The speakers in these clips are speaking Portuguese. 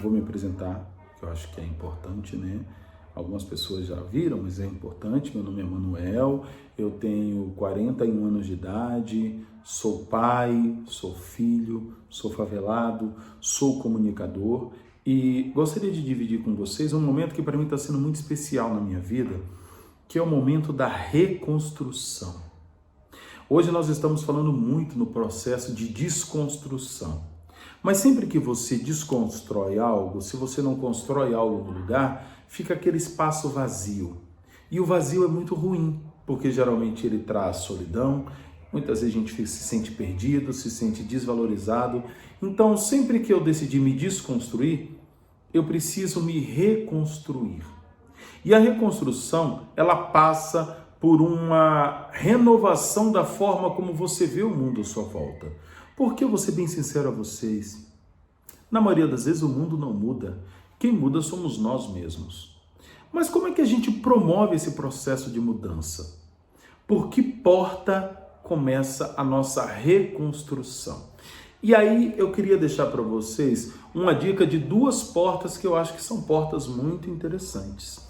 Vou me apresentar, que eu acho que é importante, né? Algumas pessoas já viram, mas é importante. Meu nome é Manuel, eu tenho 41 anos de idade, sou pai, sou filho, sou favelado, sou comunicador e gostaria de dividir com vocês um momento que para mim está sendo muito especial na minha vida, que é o momento da reconstrução. Hoje nós estamos falando muito no processo de desconstrução. Mas sempre que você desconstrói algo, se você não constrói algo no lugar, fica aquele espaço vazio. E o vazio é muito ruim, porque geralmente ele traz solidão, muitas vezes a gente se sente perdido, se sente desvalorizado. Então, sempre que eu decidi me desconstruir, eu preciso me reconstruir. E a reconstrução, ela passa por uma renovação da forma como você vê o mundo à sua volta. Porque eu vou ser bem sincero a vocês, na maioria das vezes o mundo não muda, quem muda somos nós mesmos. Mas como é que a gente promove esse processo de mudança? Por que porta começa a nossa reconstrução? E aí eu queria deixar para vocês uma dica de duas portas que eu acho que são portas muito interessantes.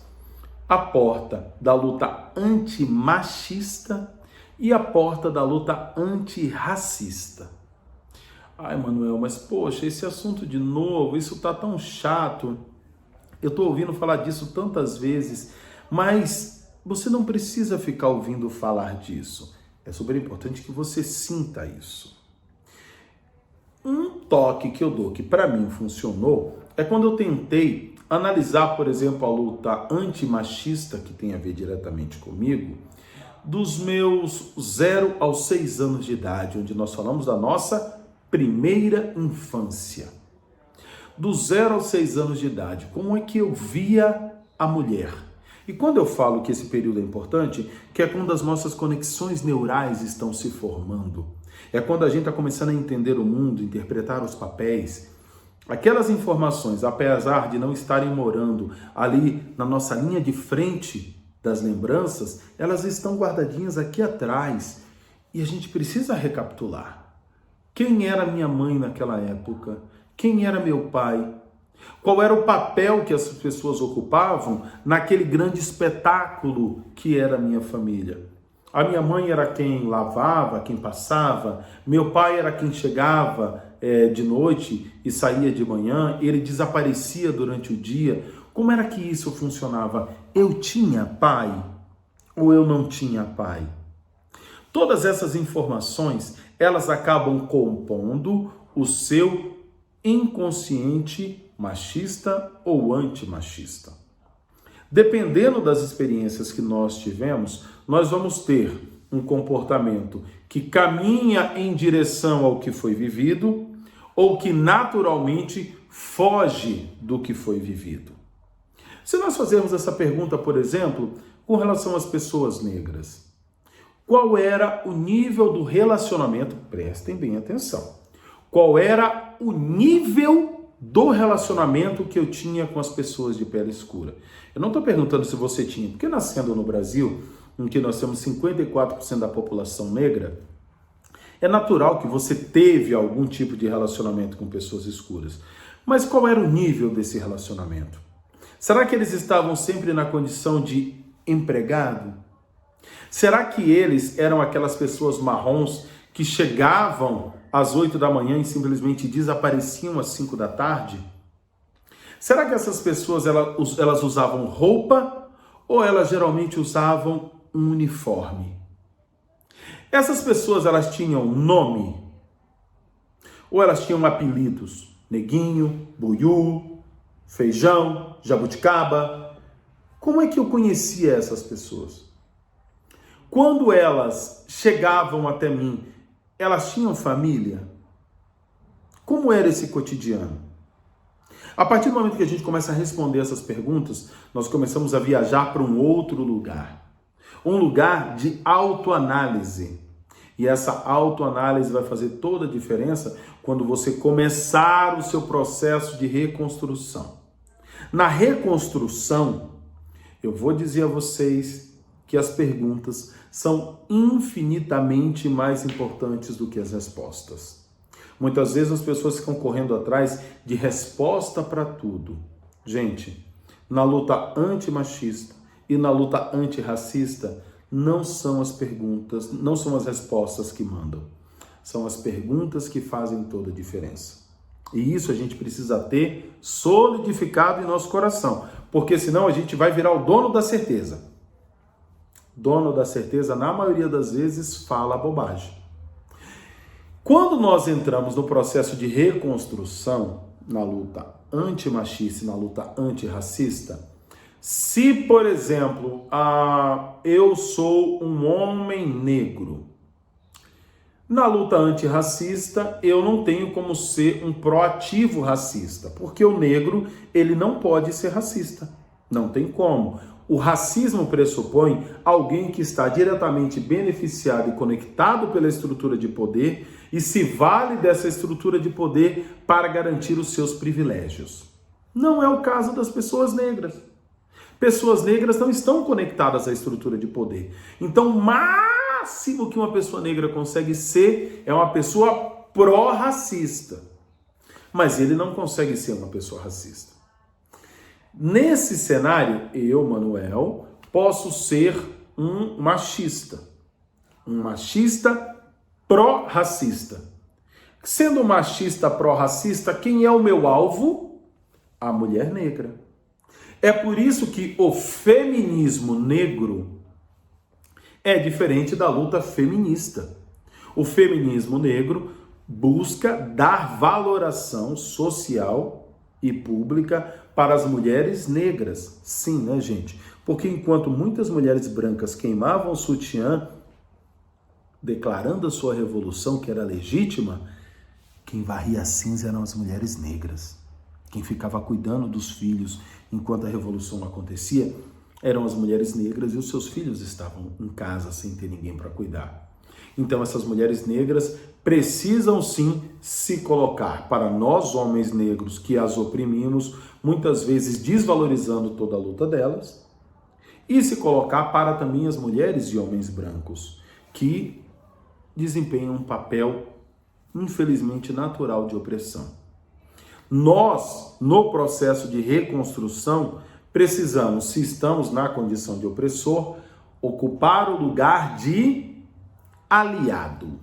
A porta da luta antimachista e a porta da luta antirracista. Ai, Manuel, mas poxa, esse assunto de novo, isso tá tão chato. Eu tô ouvindo falar disso tantas vezes, mas você não precisa ficar ouvindo falar disso. É super importante que você sinta isso. Um toque que eu dou, que para mim funcionou, é quando eu tentei analisar, por exemplo, a luta antimachista, que tem a ver diretamente comigo, dos meus 0 aos 6 anos de idade, onde nós falamos da nossa primeira infância. Dos 0 aos 6 anos de idade, como é que eu via a mulher? E quando eu falo que esse período é importante, que é quando as nossas conexões neurais estão se formando. É quando a gente está começando a entender o mundo, interpretar os papéis. Aquelas informações, apesar de não estarem morando ali na nossa linha de frente das lembranças, elas estão guardadinhas aqui atrás. E a gente precisa recapitular. Quem era minha mãe naquela época? Quem era meu pai? Qual era o papel que as pessoas ocupavam naquele grande espetáculo que era a minha família? A minha mãe era quem lavava, quem passava. Meu pai era quem chegava de noite e saía de manhã. Ele desaparecia durante o dia. Como era que isso funcionava? Eu tinha pai ou eu não tinha pai? Todas essas informações, elas acabam compondo o seu inconsciente machista ou antimachista. Dependendo das experiências que nós tivemos, nós vamos ter um comportamento que caminha em direção ao que foi vivido ou que naturalmente foge do que foi vivido. Se nós fazermos essa pergunta, por exemplo, com relação às pessoas negras, qual era o nível do relacionamento? Prestem bem atenção. Qual era o nível do relacionamento que eu tinha com as pessoas de pele escura? Eu não estou perguntando se você tinha, porque nascendo no Brasil, em que nós temos 54% da população negra, é natural que você teve algum tipo de relacionamento com pessoas escuras. Mas qual era o nível desse relacionamento? Será que eles estavam sempre na condição de empregado? Será que eles eram aquelas pessoas marrons que chegavam às 8 da manhã e simplesmente desapareciam às 5 da tarde? Será que essas pessoas elas usavam roupa ou elas geralmente usavam um uniforme? Essas pessoas elas tinham nome ou elas tinham apelidos? Neguinho, Buiú, Feijão, Jabuticaba. Como é que eu conhecia essas pessoas? Quando elas chegavam até mim, elas tinham família? Como era esse cotidiano? A partir do momento que a gente começa a responder essas perguntas, nós começamos a viajar para um outro lugar. Um lugar de autoanálise. E essa autoanálise vai fazer toda a diferença quando você começar o seu processo de reconstrução. Na reconstrução, eu vou dizer a vocês que as perguntas são infinitamente mais importantes do que as respostas. Muitas vezes as pessoas ficam correndo atrás de resposta para tudo. Gente, na luta antimachista e na luta antirracista, não são as perguntas, não são as respostas que mandam. São as perguntas que fazem toda a diferença. E isso a gente precisa ter solidificado em nosso coração, porque senão a gente vai virar o dono da certeza. Dono da certeza, na maioria das vezes, fala bobagem. Quando nós entramos no processo de reconstrução, na luta antimachista e na luta antirracista, se, por exemplo, eu sou um homem negro, na luta antirracista, eu não tenho como ser um proativo racista, porque o negro, ele não pode ser racista, não tem como. O racismo pressupõe alguém que está diretamente beneficiado e conectado pela estrutura de poder e se vale dessa estrutura de poder para garantir os seus privilégios. Não é o caso das pessoas negras. Pessoas negras não estão conectadas à estrutura de poder. Então, o máximo que uma pessoa negra consegue ser é uma pessoa pró-racista. Mas ele não consegue ser uma pessoa racista. Nesse cenário, eu, Manuel, posso ser um machista pró-racista. Sendo um machista pró-racista, quem é o meu alvo? A mulher negra. É por isso que o feminismo negro é diferente da luta feminista. O feminismo negro busca dar valoração social e pública para as mulheres negras. Sim, né, gente? Porque enquanto muitas mulheres brancas queimavam o sutiã, declarando a sua revolução, que era legítima, quem varria a cinza eram as mulheres negras. Quem ficava cuidando dos filhos enquanto a revolução acontecia eram as mulheres negras e os seus filhos estavam em casa sem ter ninguém para cuidar. Então essas mulheres negras precisam sim se colocar para nós homens negros que as oprimimos, muitas vezes desvalorizando toda a luta delas, e se colocar para também as mulheres e homens brancos que desempenham um papel infelizmente natural de opressão. Nós, no processo de reconstrução, precisamos, se estamos na condição de opressor, ocupar o lugar de aliado.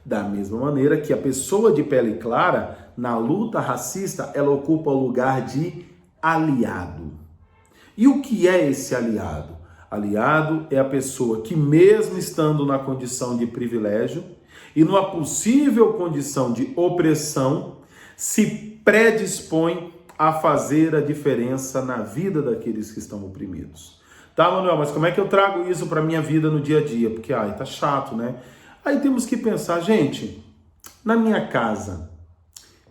Da mesma maneira que a pessoa de pele clara, na luta racista, ela ocupa o lugar de aliado. E o que é esse aliado? Aliado é a pessoa que, mesmo estando na condição de privilégio e numa possível condição de opressão, se predispõe a fazer a diferença na vida daqueles que estão oprimidos. Tá, Manuel, mas como é que eu trago isso para a minha vida no dia a dia? Porque, tá chato, né? Aí temos que pensar, gente, na minha casa,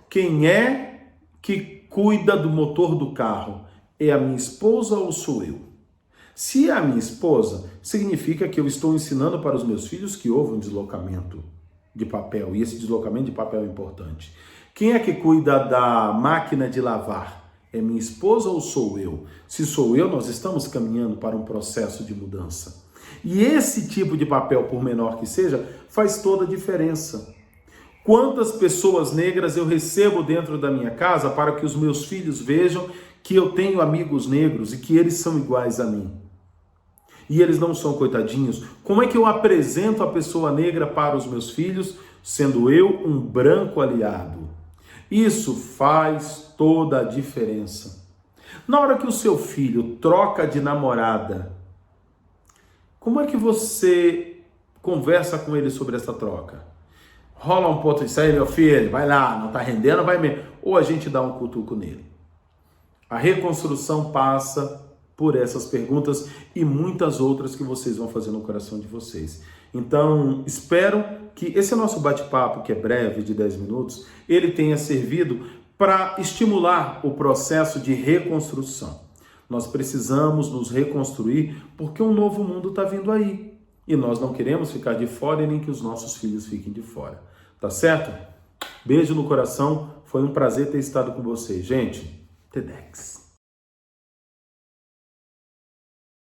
quem é que cuida do motor do carro? É a minha esposa ou sou eu? Se é a minha esposa, significa que eu estou ensinando para os meus filhos que houve um deslocamento de papel, e esse deslocamento de papel é importante. Quem é que cuida da máquina de lavar? É minha esposa ou sou eu? Se sou eu, nós estamos caminhando para um processo de mudança. E esse tipo de papel, por menor que seja, faz toda a diferença. Quantas pessoas negras eu recebo dentro da minha casa para que os meus filhos vejam que eu tenho amigos negros e que eles são iguais a mim? E eles não são coitadinhos? Como é que eu apresento a pessoa negra para os meus filhos, sendo eu um branco aliado? Isso faz toda a diferença. Na hora que o seu filho troca de namorada, como é que você conversa com ele sobre essa troca? Rola um ponto de sair, meu filho, vai lá, não tá rendendo, vai mesmo. Ou a gente dá um cutuco nele. A reconstrução passa por essas perguntas e muitas outras que vocês vão fazer no coração de vocês. Então, espero que esse nosso bate-papo, que é breve, de 10 minutos, ele tenha servido para estimular o processo de reconstrução. Nós precisamos nos reconstruir porque um novo mundo está vindo aí. E nós não queremos ficar de fora e nem que os nossos filhos fiquem de fora. Tá certo? Beijo no coração. Foi um prazer ter estado com vocês. Gente, TEDx.